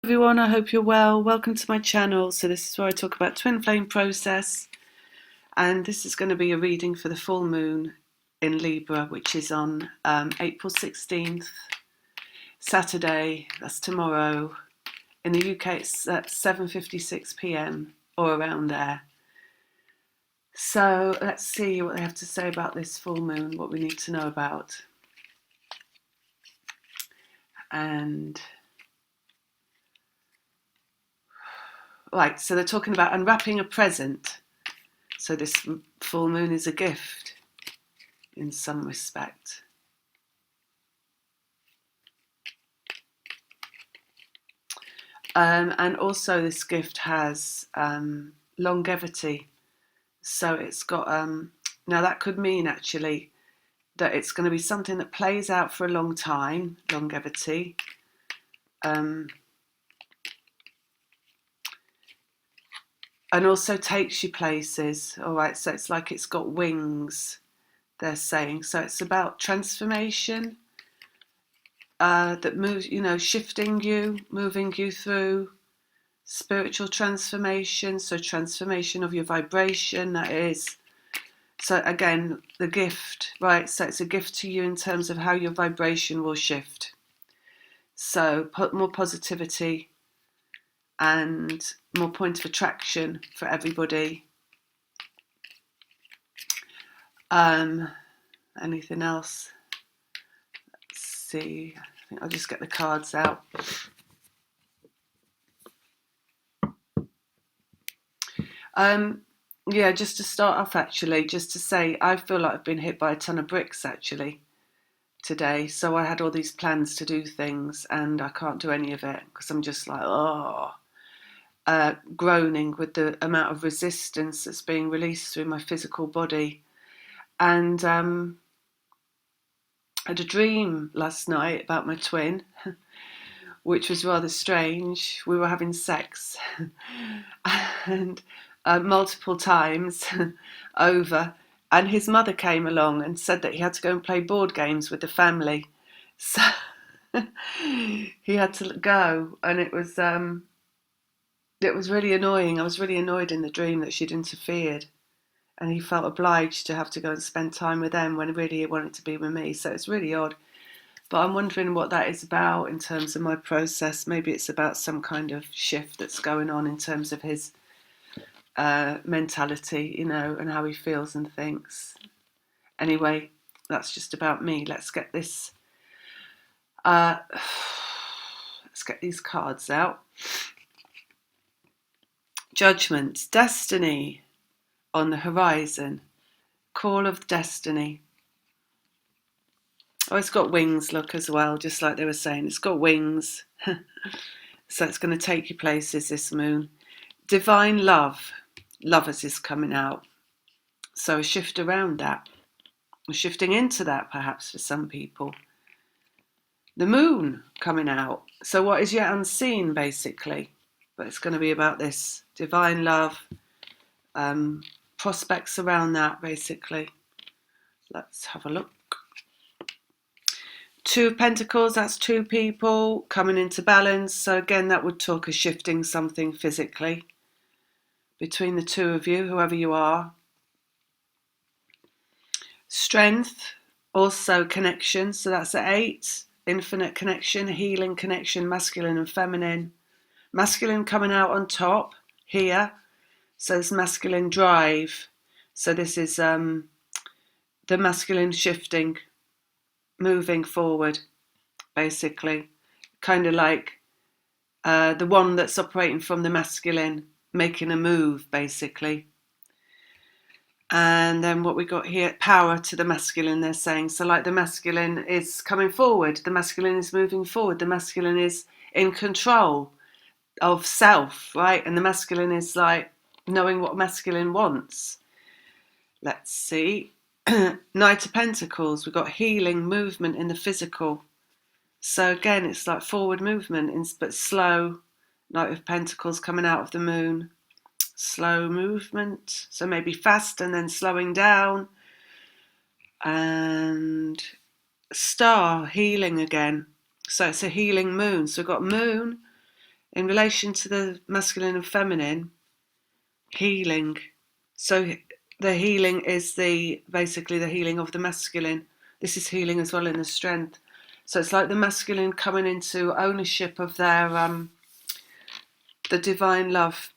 Everyone, I hope you're well. Welcome to my channel. So this is where I talk about twin flame process, and this is going to be a reading for the full moon in Libra, which is on April 16th, Saturday. That's tomorrow. In the UK it's at 7:56 p.m. or around there. So let's see what they have to say about this full moon, what we need to know about. And right, so they're talking about unwrapping a present. So this full moon is a gift in some respect. And also this gift has longevity. So it's got, now that could mean actually that it's going to be something that plays out for a long time, longevity. And also takes you places. All right, so it's like it's got wings, they're saying. So it's about transformation that moves, shifting you, moving you through spiritual transformation. So transformation of your vibration, that is. So again, the gift, right? So it's a gift to you in terms of how your vibration will shift. So put more positivity and more point of attraction for everybody. Anything else? Let's see. I think I'll just get the cards out. Yeah, just to start off, actually, just to say, I feel like I've been hit by a ton of bricks, actually, today. So I had all these plans to do things, and I can't do any of it, because I'm just like, groaning with the amount of resistance that's being released through my physical body. And I had a dream last night about my twin, which was rather strange. We were having sex, and multiple times over, and his mother came along and said that he had to go and play board games with the family, so he had to go, and it was really annoying. I was really annoyed in the dream that she'd interfered, and he felt obliged to have to go and spend time with them when really he wanted to be with me. So it's really odd, but I'm wondering what that is about in terms of my process. Maybe it's about some kind of shift that's going on in terms of his mentality, and how he feels and thinks. Anyway, that's just about me. Let's get this. Let's get these cards out. Judgment, destiny on the horizon, call of destiny. Oh, it's got wings, look, as well, just like they were saying. It's got wings. So it's going to take you places, this moon. Divine love. Lovers is coming out. So a shift around that. We're shifting into that, perhaps, for some people. The moon coming out. So what is yet unseen, basically. But it's going to be about this. Divine love. Prospects around that, basically. Let's have a look. Two of Pentacles, that's two people coming into balance. So again, that would talk of shifting something physically between the two of you, whoever you are. Strength, also connection. So that's at 8. Infinite connection, healing connection, masculine and feminine. Masculine coming out on top here. So it's masculine drive. So this is the masculine shifting, moving forward, basically. Kind of like the one that's operating from the masculine, making a move, basically. And then what we got here, power to the masculine, they're saying. So like the masculine is coming forward, the masculine is moving forward, the masculine is in control of self, right? And the masculine is like knowing what masculine wants. Let's see. Knight of Pentacles, we've got healing, movement in the physical. So again, it's like forward movement, but slow. Knight of Pentacles coming out of the moon. Slow movement, so maybe fast and then slowing down. And star, healing again. So it's a healing moon. So we've got moon, In relation to the masculine and feminine, healing. So the healing is basically the healing of the masculine. This is healing as well in the strength. So it's like the masculine coming into ownership of their the divine love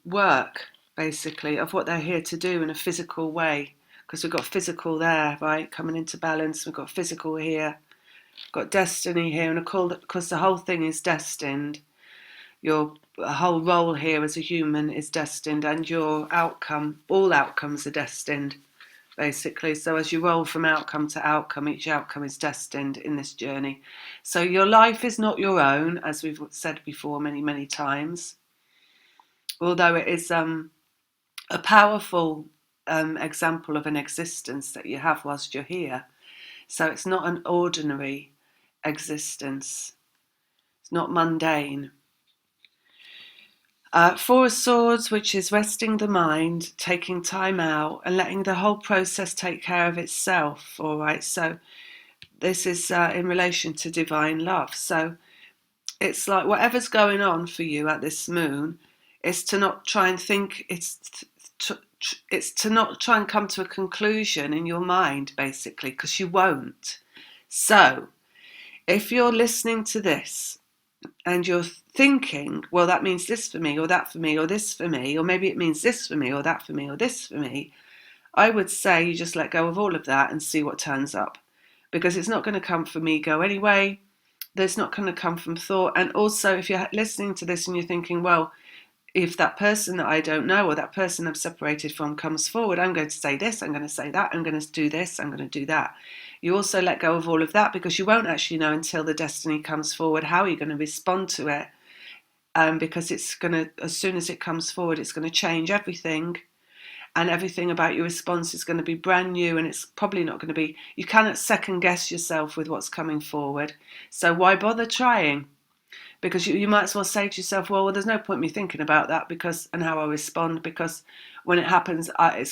work, basically, of what they're here to do in a physical way. Because we've got physical there, right, coming into balance. We've got physical here, got destiny here, and of course the whole thing is destined. Your whole role here as a human is destined, and your outcome, all outcomes are destined, basically. So as you roll from outcome to outcome, each outcome is destined in this journey. So your life is not your own, as we've said before many, many times, although it is a powerful example of an existence that you have whilst you're here. So it's not an ordinary existence. It's not mundane. Four of Swords, which is resting the mind, taking time out and letting the whole process take care of itself. All right. So this is in relation to divine love. So it's like whatever's going on for you at this moon is to not try and think, it's to not try and come to a conclusion in your mind, basically, because you won't. So if you're listening to this and you're thinking, well, that means this for me, or that for me, or this for me, or maybe it means this for me, or that for me, or this for me, I would say you just let go of all of that and see what turns up. Because it's not going to come from ego anyway. There's not going to come from thought. And also, if you're listening to this and you're thinking, well, if that person that I don't know or that person I'm separated from comes forward, I'm going to say this, I'm going to say that, I'm going to do this, I'm going to do that. You also let go of all of that because you won't actually know until the destiny comes forward how you're going to respond to it. Because it's going to, as soon as it comes forward, it's going to change everything. And everything about your response is going to be brand new, and it's probably not going to be, you cannot second guess yourself with what's coming forward. So why bother trying? Because you might as well say to yourself, well, there's no point me thinking about that and how I respond, because when it happens, I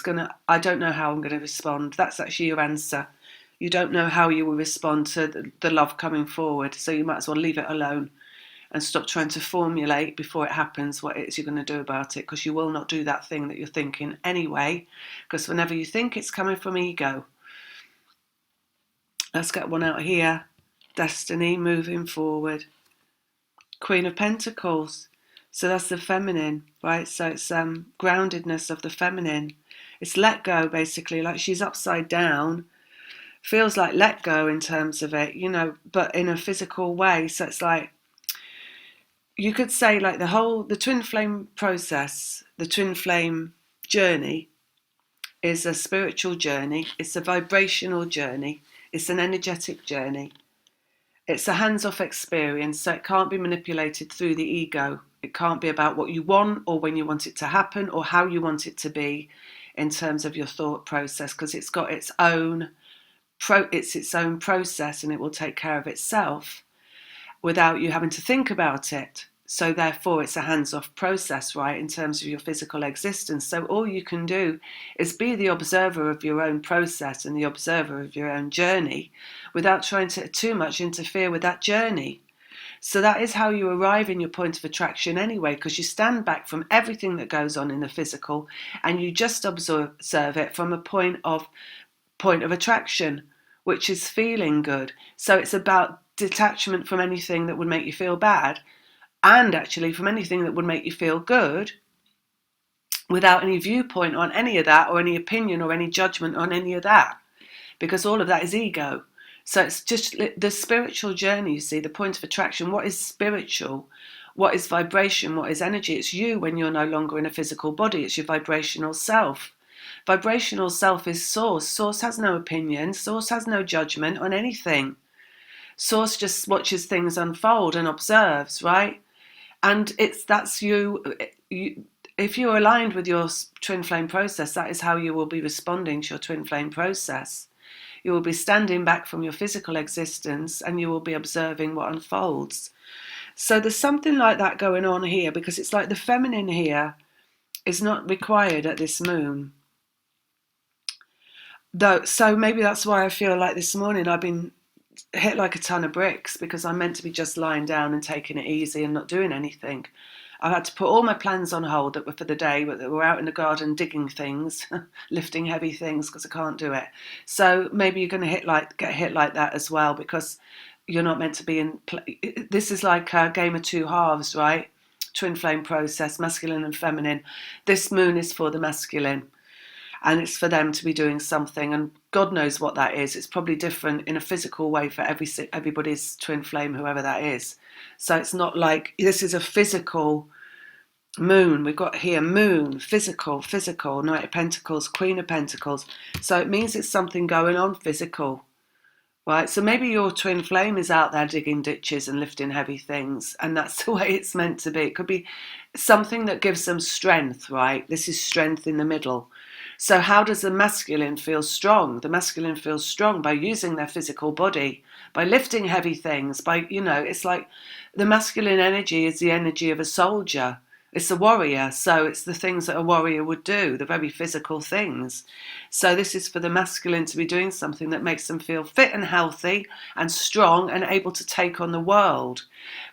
don't know how I'm going to respond. That's actually your answer. You don't know how you will respond to the love coming forward. So you might as well leave it alone and stop trying to formulate before it happens what it is you're going to do about it, because you will not do that thing that you're thinking anyway, because whenever you think it's coming from ego. Let's get one out here. Destiny, moving forward. Queen of Pentacles. So that's the feminine, right? So it's groundedness of the feminine. It's let go, basically, like she's upside down. Feels like let go in terms of it, but in a physical way. So it's like, you could say like the twin flame process, the twin flame journey is a spiritual journey. It's a vibrational journey. It's an energetic journey. It's a hands-off experience, so it can't be manipulated through the ego. It can't be about what you want or when you want it to happen or how you want it to be in terms of your thought process, because it's got its own process, and it will take care of itself without you having to think about it. So therefore it's a hands-off process, right, in terms of your physical existence. So all you can do is be the observer of your own process and the observer of your own journey without trying to too much interfere with that journey. So that is how you arrive in your point of attraction anyway, because you stand back from everything that goes on in the physical and you just observe it from a point of attraction, which is feeling good. So it's about detachment from anything that would make you feel bad, and actually from anything that would make you feel good, without any viewpoint on any of that, or any opinion or any judgment on any of that, because all of that is ego. So it's just the spiritual journey, you see, the point of attraction. What is spiritual? What is vibration? What is energy? It's you when you're no longer in a physical body. It's your vibrational self. Vibrational self is source. Source has no opinion. Source has no judgment on anything. Source just watches things unfold and observes, right? And that's you. If you're aligned with your twin flame process, that is how you will be responding to your twin flame process. You will be standing back from your physical existence and you will be observing what unfolds. So there's something like that going on here, because it's like the feminine here is not required at this moon. So maybe that's why I feel like this morning I've been hit like a ton of bricks because I'm meant to be just lying down and taking it easy and not doing anything. I had to put all my plans on hold that were for the day, but that were out in the garden digging things, lifting heavy things because I can't do it. So maybe you're going to get hit like that as well because you're not meant to be in. This is like a game of two halves, right? Twin flame process, masculine and feminine. This moon is for the masculine, and it's for them to be doing something, and God knows what that is. It's probably different in a physical way for everybody's twin flame, whoever that is. So it's not like this is a physical moon. We've got here moon, physical, Knight of Pentacles, Queen of Pentacles. So it means it's something going on physical, right? So maybe your twin flame is out there digging ditches and lifting heavy things, and that's the way it's meant to be. It could be something that gives them strength, right? This is strength in the middle. So how does the masculine feel strong? The masculine feels strong by using their physical body, by lifting heavy things, by, it's like the masculine energy is the energy of a soldier. It's a warrior, so it's the things that a warrior would do, the very physical things. So this is for the masculine to be doing something that makes them feel fit and healthy and strong and able to take on the world.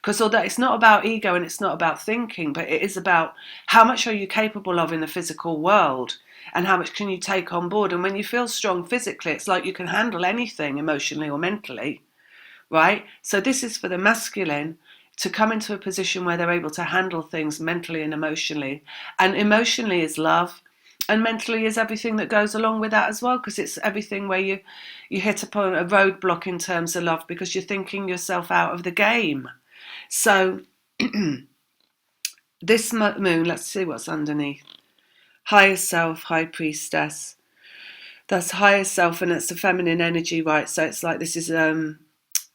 Because although it's not about ego and it's not about thinking, but it is about how much are you capable of in the physical world and how much can you take on board. And when you feel strong physically, it's like you can handle anything emotionally or mentally, right? So this is for the masculine to come into a position where they're able to handle things mentally and emotionally. And emotionally is love, and mentally is everything that goes along with that as well, because it's everything where you hit upon a roadblock in terms of love because you're thinking yourself out of the game. So this moon, let's see what's underneath. Higher self, high priestess. That's higher self, and it's the feminine energy, right? So it's like this is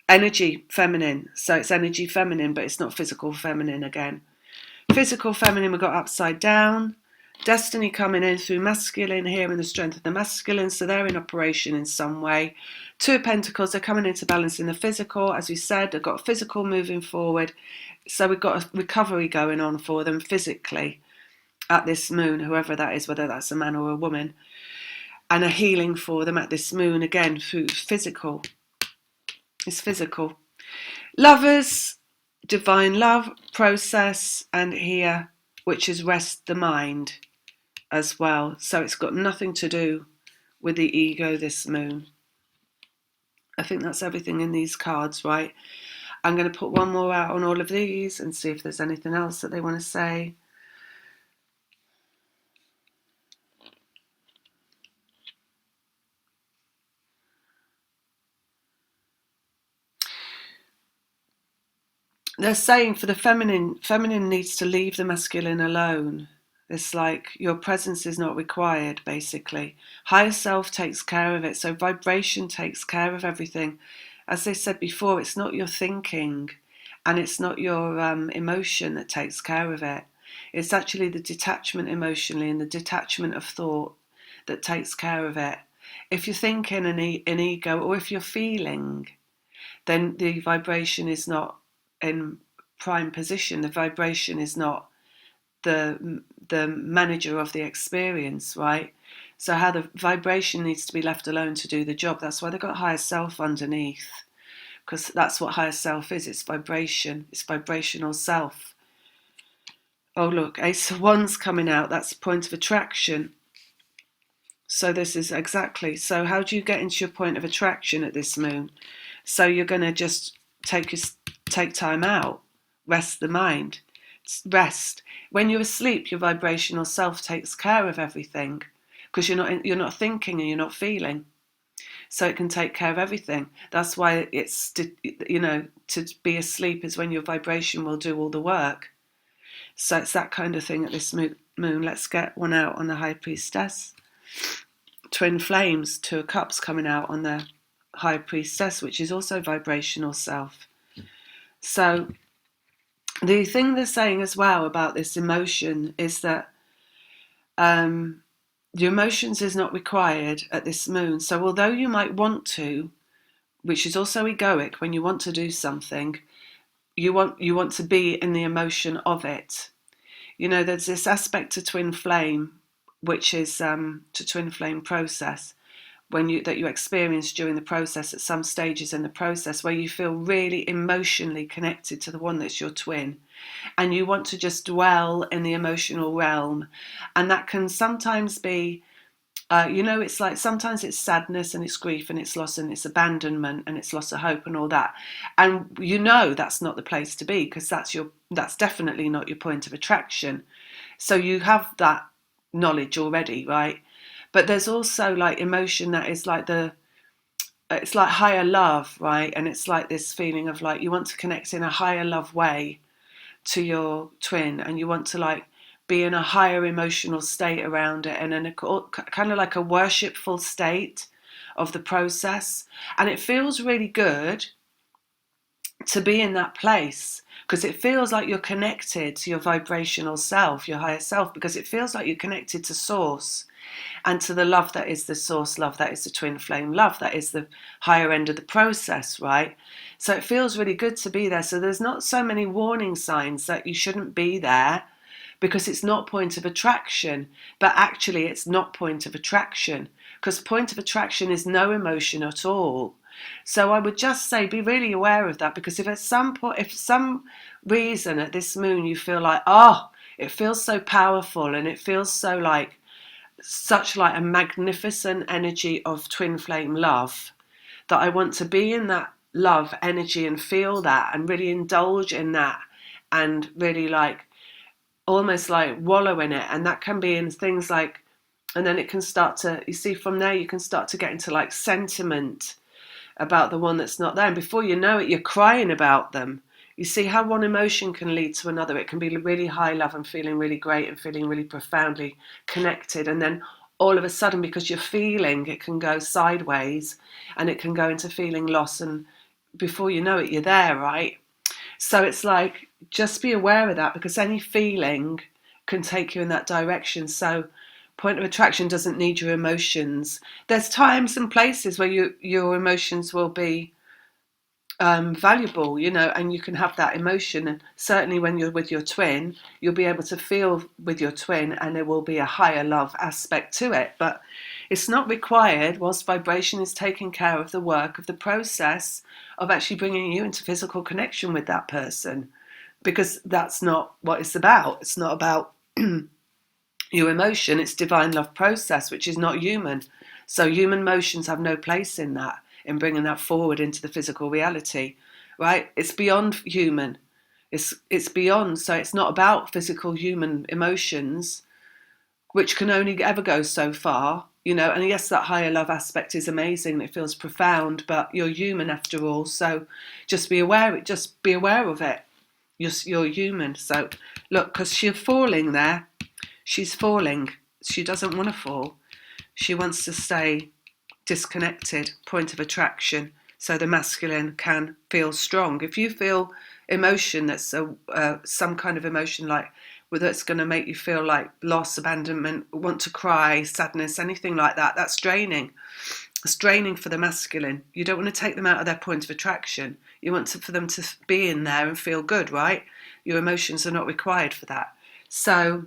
energy feminine. So it's energy feminine, but it's not physical feminine again. Physical feminine, we've got upside down. Destiny coming in through masculine here in the strength of the masculine. So they're in operation in some way. Two of Pentacles, they're coming into balance in the physical. As we said, they've got physical moving forward. So we've got a recovery going on for them physically at this moon, whoever that is, whether that's a man or a woman. And a healing for them at this moon, again, through physical. It's physical. Lovers, divine love, process, and here, which is rest the mind as well. So it's got nothing to do with the ego, this moon. I think that's everything in these cards, right? I'm going to put one more out on all of these and see if there's anything else that they want to say. They're saying for the feminine needs to leave the masculine alone. It's like your presence is not required, basically. Higher self takes care of it. So vibration takes care of everything. As they said before, it's not your thinking and it's not your emotion that takes care of it. It's actually the detachment emotionally and the detachment of thought that takes care of it. If you're thinking an ego, or if you're feeling, then the vibration is not in prime position. The vibration is not the manager of the experience, right? So how the vibration needs to be left alone to do the job. That's why they've got higher self underneath, because that's what higher self is. It's vibration. It's vibrational self. Oh, look, Ace of Wands coming out. That's point of attraction. So this is exactly. So how do you get into your point of attraction at this moon? So you're going to just take time out, rest the mind, rest. When you're asleep, your vibrational self takes care of everything because you're not thinking and you're not feeling. So it can take care of everything. That's why it's, to be asleep is when your vibration will do all the work. So it's that kind of thing at this moon. Let's get one out on the High Priestess. Twin Flames, Two of Cups coming out on the High Priestess, which is also vibrational self. So the thing they're saying as well about this emotion is that the emotions is not required at this moon. So although you might want to, which is also egoic, when you want to do something, you want to be in the emotion of it. There's this aspect to twin flame, which is to twin flame process, that you experience during the process, at some stages in the process, where you feel really emotionally connected to the one that's your twin, and you want to just dwell in the emotional realm. And that can sometimes be, it's like sometimes it's sadness and it's grief and it's loss and it's abandonment and it's loss of hope and all that. And that's not the place to be, because that's definitely not your point of attraction. So you have that knowledge already, right? But there's also like emotion that is like it's like higher love, right? And it's like this feeling of like you want to connect in a higher love way to your twin, and you want to like be in a higher emotional state around it, and in a kind of like a worshipful state of the process. And it feels really good to be in that place, because it feels like you're connected to your vibrational self, your higher self, because it feels like you're connected to source and to the love that is the source love, that is the twin flame love, that is the higher end of the process, right? So it feels really good to be there. So there's not so many warning signs that you shouldn't be there, because it's not point of attraction. But actually it's not point of attraction, because point of attraction is no emotion at all. So I would just say be really aware of that, because if at some point, if some reason at this moon you feel like, it feels so powerful and it feels so like such like a magnificent energy of twin flame love, that I want to be in that love energy and feel that and really indulge in that, and really like almost like wallow in it. And that can be in things like, and then it can start to, you see, from there you can start to get into like sentiment about the one that's not there, and before you know it you're crying about them. You see how one emotion can lead to another. It can be really high love and feeling really great and feeling really profoundly connected, and then all of a sudden, because you're feeling, it can go sideways and it can go into feeling loss, and before you know it you're there, right? So it's like, just be aware of that, because any feeling can take you in that direction. So point of attraction doesn't need your emotions. There's times and places where your emotions will be valuable, and you can have that emotion. And certainly when you're with your twin, you'll be able to feel with your twin, and there will be a higher love aspect to it. But it's not required whilst vibration is taking care of the work of the process of actually bringing you into physical connection with that person, because that's not what it's about. It's not about your emotion. It's divine love process, which is not human. So human emotions have no place in that, in bringing that forward into the physical reality, right? It's beyond human. It's beyond. So it's not about physical human emotions, which can only ever go so far, And yes, that higher love aspect is amazing. It feels profound, but you're human after all. So just be aware. Just be aware of it. You're human. So look, because she's falling there. She's falling. She doesn't want to fall. She wants to stay disconnected, point of attraction, so the masculine can feel strong. If you feel emotion that's some kind of emotion, like whether it's going to make you feel like loss, abandonment, want to cry, sadness, anything like that, that's draining. It's draining for the masculine. You don't want to take them out of their point of attraction. You want for them to be in there and feel good, right? Your emotions are not required for that. So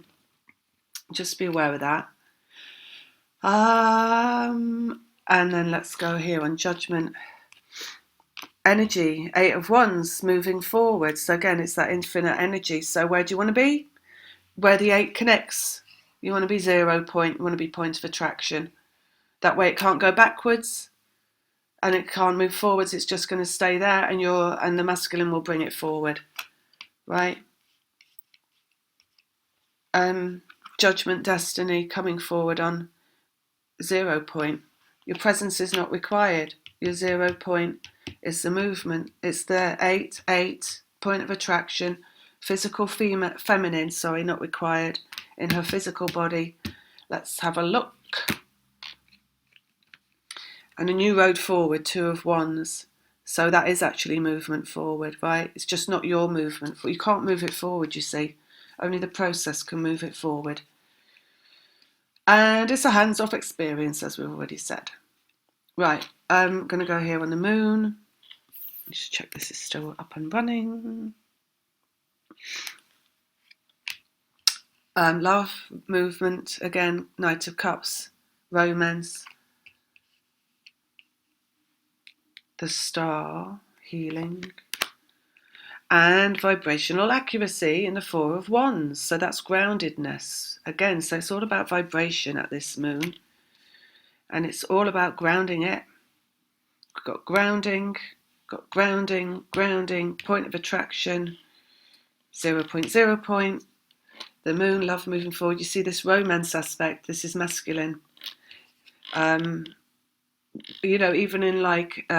just be aware of that. And then let's go here on judgment. Energy, 8 of Wands, moving forward. So again, it's that infinite energy. So where do you want to be? Where the 8 connects. You want to be 0 point. You want to be point of attraction. That way it can't go backwards and it can't move forwards. It's just going to stay there, and the masculine will bring it forward, right? Judgment, destiny, coming forward on 0 point. Your presence is not required. Your 0 point is the movement. It's the 8, point of attraction, physical feminine, not required in her physical body. Let's have a look. And a new road forward, 2 of Wands. So that is actually movement forward, right? It's just not your movement. You can't move it forward, you see. Only the process can move it forward. And it's a hands-off experience, as we've already said. Right, I'm going to go here on the moon. Just check this is still up and running. Love, movement, again, Knight of Cups, romance. the Star, healing, and vibrational accuracy in the Four of Wands. So that's groundedness. Again, so it's all about vibration at this moon. And it's all about grounding it. Got grounding, grounding, point of attraction, 0.0 point. The moon, love moving forward. You see this romance aspect. This is masculine. Even in like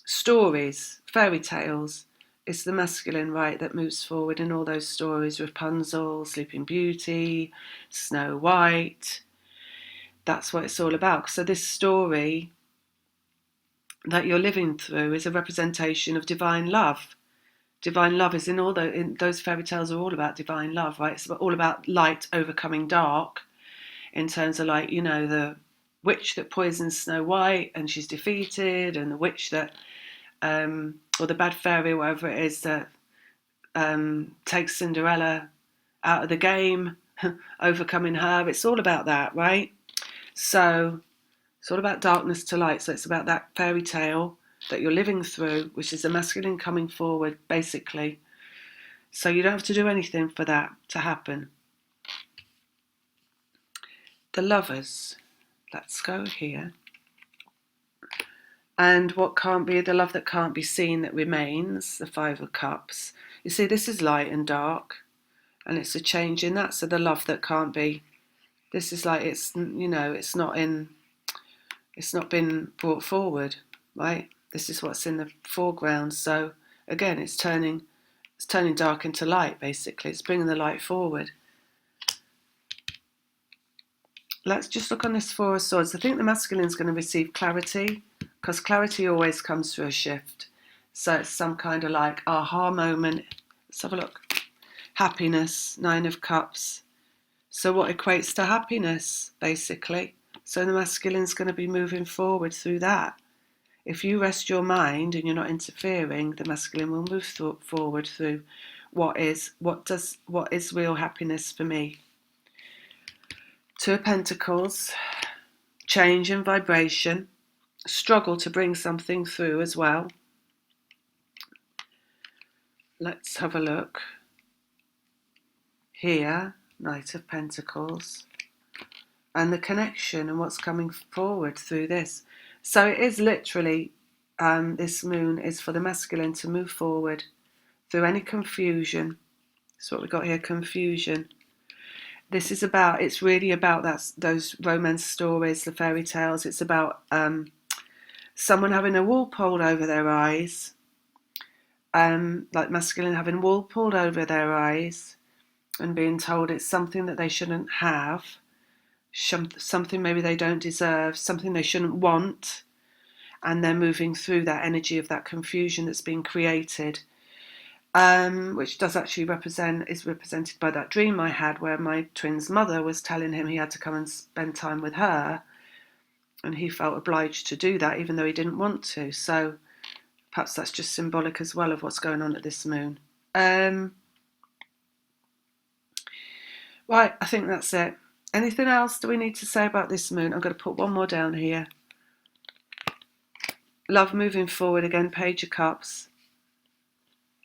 stories, fairy tales, it's the masculine, right, that moves forward in all those stories. Rapunzel, Sleeping Beauty, Snow White. That's what it's all about. So this story that you're living through is a representation of divine love. Divine love is in those fairy tales are all about divine love, right? It's all about light overcoming dark, in terms of like, the witch that poisons Snow White and she's defeated, and the witch that or the bad fairy, whatever it is, that takes Cinderella out of the game, overcoming her. It's all about that, right? So it's all about darkness to light. So it's about that fairy tale that you're living through, which is the masculine coming forward, basically. So you don't have to do anything for that to happen. The Lovers. Let's go here. And what can't be, the love that can't be seen that remains, the Five of Cups. You see, this is light and dark, and it's a change in that. So the love that can't be, this is like, it's not been brought forward, right? This is what's in the foreground. So again, it's turning dark into light, basically. It's bringing the light forward. Let's just look on this Four of Swords. I think the masculine is going to receive clarity, because clarity always comes through a shift. So it's some kind of like aha moment. Let's have a look. Happiness, Nine of Cups. So what equates to happiness, basically? So the masculine is going to be moving forward through that. If you rest your mind and you're not interfering, the masculine will move forward through what is real happiness for me. Two of Pentacles, change in vibration, struggle to bring something through as well. Let's have a look. Here, Knight of Pentacles, and the connection and what's coming forward through this. So it is literally, this moon is for the masculine to move forward through any confusion. That's what we got here, confusion. This is about, it's really about those romance stories, the fairy tales. It's about someone having a wool pulled over their eyes, like masculine having wool pulled over their eyes and being told it's something that they shouldn't have, something maybe they don't deserve, something they shouldn't want, and they're moving through that energy of that confusion that's been created. Which does actually is represented by that dream I had where my twin's mother was telling him he had to come and spend time with her, and he felt obliged to do that even though he didn't want to. So perhaps that's just symbolic as well of what's going on at this moon. Right, I think that's it. Anything else do we need to say about this moon? I'm going to put one more down here. Love moving forward again, Page of Cups.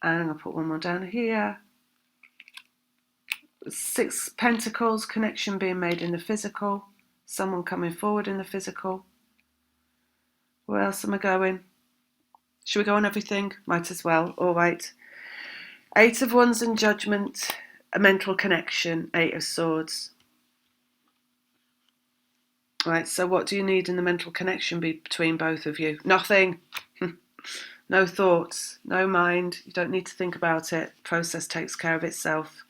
And I'm going to put one more down here. Six Pentacles, connection being made in the physical. Someone coming forward in the physical. Where else am I going? Should we go on everything? Might as well. All right. Eight of Wands and Judgment. A mental connection. Eight of Swords. Right, so what do you need in the mental connection between both of you? Nothing. No thoughts, no mind. You don't need to think about it. Process takes care of itself.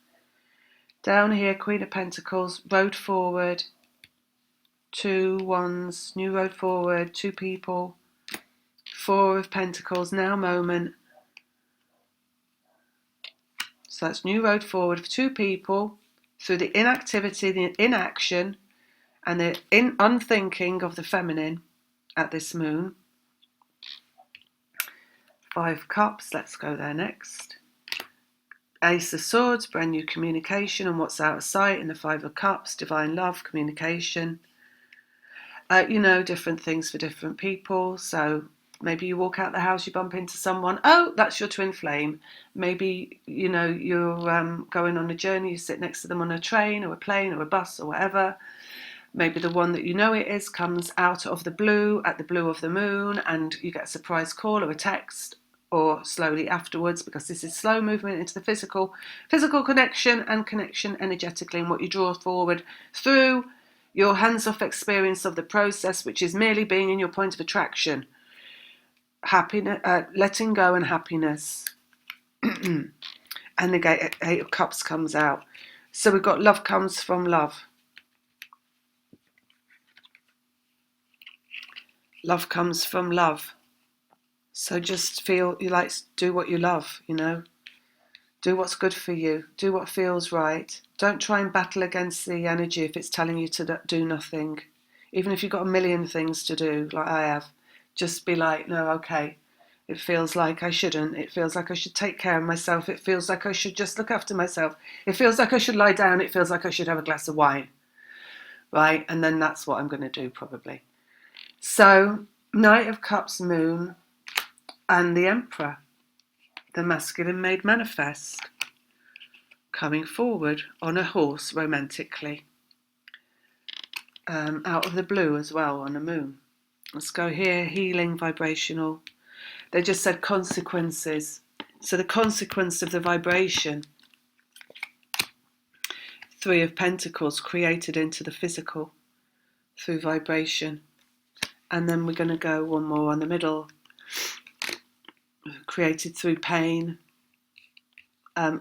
Down here, Queen of Pentacles, road forward. Two Wands, new road forward, two people. Four of Pentacles, now moment. So that's new road forward for two people through the inactivity, the inaction, and the unthinking of the feminine at this moon. Five of Cups, let's go there next. Ace of Swords, brand new communication and what's out of sight in the Five of Cups, divine love, communication. Different things for different people. So Maybe you walk out the house, you bump into someone. Oh, that's your twin flame. Maybe, you're going on a journey, you sit next to them on a train or a plane or a bus or whatever. Maybe the one that you know it is comes out of the blue at the blue of the moon, and you get a surprise call or a text, or slowly afterwards, because this is slow movement into the physical connection and connection energetically, and what you draw forward through your hands-off experience of the process, which is merely being in your point of attraction. Happiness, letting go and happiness. And the Eight of Cups comes out. So we've got love comes from love. Love comes from love. So just feel you like do what you love, Do what's good for you. Do what feels right. Don't try and battle against the energy if it's telling you to do nothing. Even if you've got a million things to do, like I have, just be like, no, okay. It feels like I shouldn't. It feels like I should take care of myself. It feels like I should just look after myself. It feels like I should lie down. It feels like I should have a glass of wine. Right? And then that's what I'm going to do probably. So, Knight of Cups, Moon, and the Emperor, the masculine made manifest, coming forward on a horse romantically, out of the blue as well, on a moon. Let's go here, healing, vibrational. They just said consequences. So the consequence of the vibration, Three of Pentacles, created into the physical through vibration. And then we're going to go one more on the middle, created through pain.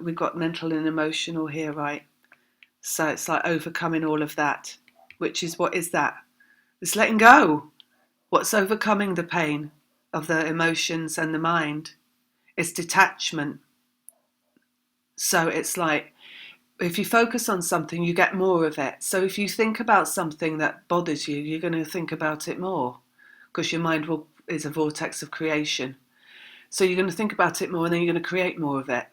We've got mental and emotional here, right? So it's like overcoming all of that, which is, what is that? It's letting go. What's overcoming the pain of the emotions and the mind? It's detachment. So it's like, if you focus on something, you get more of it. So if you think about something that bothers you, you're going to think about it more, because your mind is a vortex of creation. So you're going to think about it more, and then you're going to create more of it.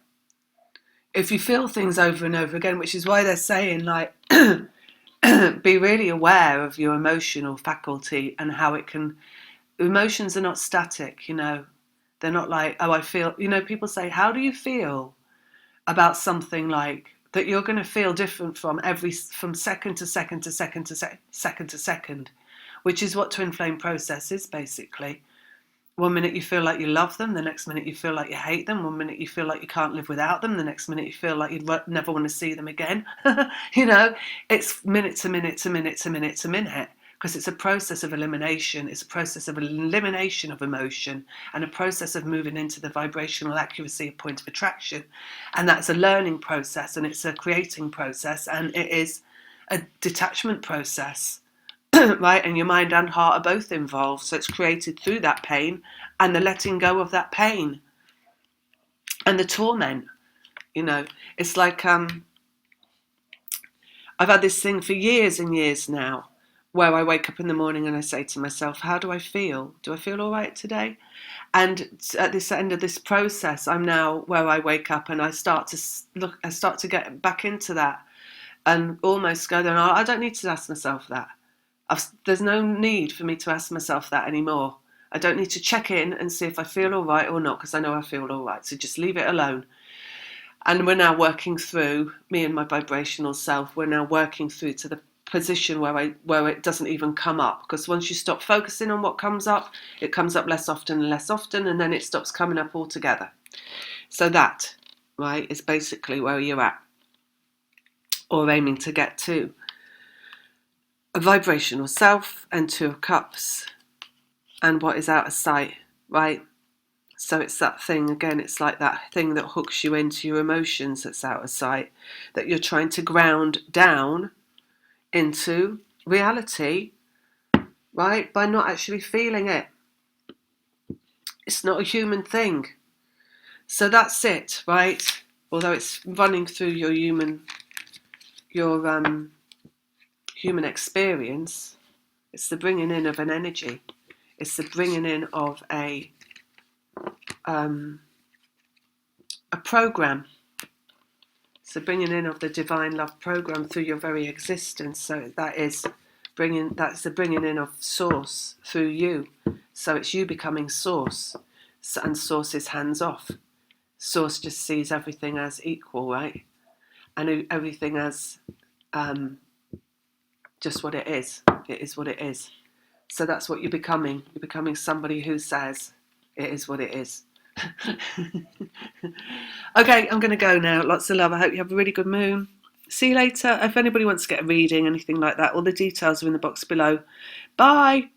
If you feel things over and over again, which is why they're saying, like, be really aware of your emotional faculty and how it can. Emotions are not static, They're not like, oh, I feel. People say, how do you feel about something like that? You're going to feel different from second to second to second to second to second, which is what twin flame process is basically. One minute you feel like you love them, the next minute you feel like you hate them. One minute you feel like you can't live without them, the next minute you feel like you'd never want to see them again. It's minute to minute to minute to minute to minute, because it's a process of elimination. It's a process of elimination of emotion and a process of moving into the vibrational accuracy of point of attraction. And that's a learning process, and it's a creating process, and it is a detachment process. Right, and your mind and heart are both involved, so it's created through that pain and the letting go of that pain and the torment. It's like I've had this thing for years and years now, where I wake up in the morning and I say to myself, how do I feel? Do I feel all right today? And at this end of this process, I'm now where I wake up and I start to get back into that, and almost go, no, I don't need to ask myself that. There's no need for me to ask myself that anymore. I don't need to check in and see if I feel all right or not, because I know I feel all right. So just leave it alone. And we're now working through, me and my vibrational self, we're now working through to the position where it doesn't even come up. Because once you stop focusing on what comes up, it comes up less often and less often, and then it stops coming up altogether. So that, right, is basically where you're at, or aiming to get to. A vibrational self and Two of Cups and what is out of sight, right? So it's that thing, again, it's like that thing that hooks you into your emotions that's out of sight, that you're trying to ground down into reality, right? By not actually feeling it. It's not a human thing. So that's it, right? Although it's running through your human experience, it's the bringing in of an energy. It's the bringing in of a program. It's the bringing in of the divine love program through your very existence. So that is That's the bringing in of source through you. So it's you becoming source, and source is hands off. Source just sees everything as equal, right? And everything as just what it is. It is what it is. So that's what you're becoming. You're becoming somebody who says it is what it is. Okay, I'm going to go now. Lots of love. I hope you have a really good moon. See you later. If anybody wants to get a reading, anything like that, all the details are in the box below. Bye.